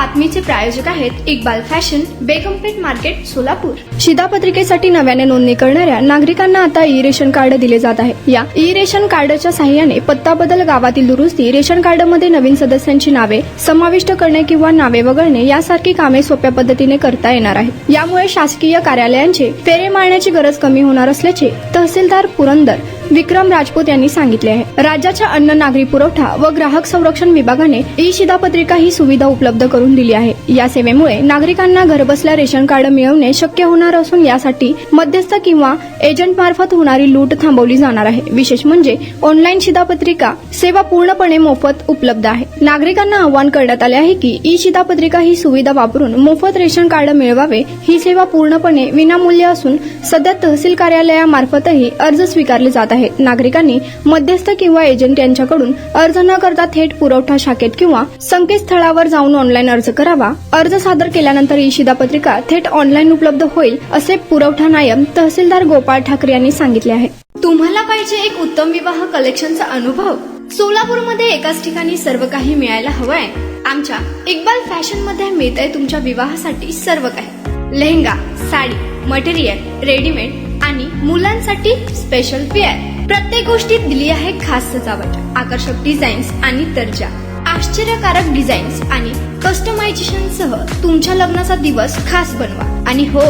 बातमीचे प्रायोजक आहेत Iqbal fashion, बेगमपेठ market, Solapur. शिधापत्रिकेसाठी नव्याने नोंदणी करणाऱ्या नागरिकांना आता ई रेशन कार्ड दिले जात आहे। या ई रेशन कार्डच्या सहाय्याने पत्ता बदल, गावातील दुरुस्ती, रेशन कार्डमध्ये नवीन सदस्यांची नावे समाविष्ट करणे किंवा नावे वगळणे यासारखी कामे सोप्या पद्धतीने करता येणार आहे। यामुळे शासकीय कार्यालयांचे फेरे मारण्याची गरज कमी होणार असल्याचे तहसीलदार पुरंदर विक्रम राजपूत यांनी सांगितले आहे। राज्याच्या अन्न, नागरी पुरवठा व ग्राहक संरक्षण विभागाने ई शिधापत्रिका ही सुविधा उपलब्ध करून दिली आहे। या सेवेमुळे नागरिकांना घरबसल्या रेशन कार्ड मिळवणे शक्य होणार असून यासाठी मध्यस्थ किंवा एजंट मार्फत होणारी लूट थांबवली जाणार आहे। विशेष म्हणजे ऑनलाईन शिधापत्रिका सेवा पूर्णपणे मोफत उपलब्ध आहे। नागरिकांना आवाहन करण्यात आले आहे की ई शिधापत्रिका ही सुविधा वापरून मोफत रेशन कार्ड मिळवावे। ही सेवा पूर्णपणे विनामूल्य असून सध्या तहसील कार्यालयामार्फतही अर्ज स्वीकारले जात आहेत। नागरिकांनी मध्यस्थ किंवा एजंट यांच्याकडून अर्ज न करता थेट पुरवठा शाखेत किंवा संकेतस्थळावर जाऊन ऑनलाईन अर्ज करावा। अर्ज सादर केल्यानंतर ई शिधापत्रिका थेट ऑनलाईन उपलब्ध होईल, असे पुरवठा नायब तहसीलदार गोपाळ ठाकरे यांनी सांगितले आहे। तुम्हाला पाहिजे एक उत्तम विवाह कलेक्शनचा अनुभव? सोलापूरमध्ये एकाच ठिकाणी सर्व काही मिळायला हवंय? आमच्या इक्बाल फॅशन मध्ये मिळतंय तुमच्या विवाहासाठी सर्व काही। लेहंगा, साडी, मटेरियल, रेडीमेड आणि मुलांसाठी स्पेशल वेअर, प्रत्येक गोष्टीत दिली आहे खास सजावट, आकर्षक डिझाईन्स आणि दर्जा, आश्चर्यकारक डिझाईन्स आणि कस्टमायझेशन सह तुमच्या लग्नाचा दिवस खास बनवा। आणि हो,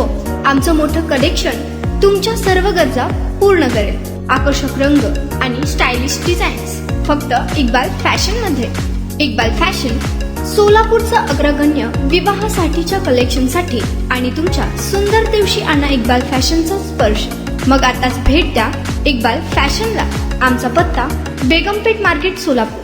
आमचं मोठं कलेक्शन तुमच्या सर्व गरजा पूर्ण करेल। आकर्षक रंग आणि स्टायलिश डिझाईन्स फक्त इक्बाल फॅशन मध्ये। इक्बाल फॅशन सोलापूरचा अग्रगण्य विवाहासाठीच्या कलेक्शनसाठी आणि तुमच्या सुंदर दिवशी आणा इक्बाल फॅशनचा स्पर्श। मग आताच भेट द्या इक्बाल फॅशनला। आमचा पत्ता बेगमपेठ मार्केट, सोलापूर।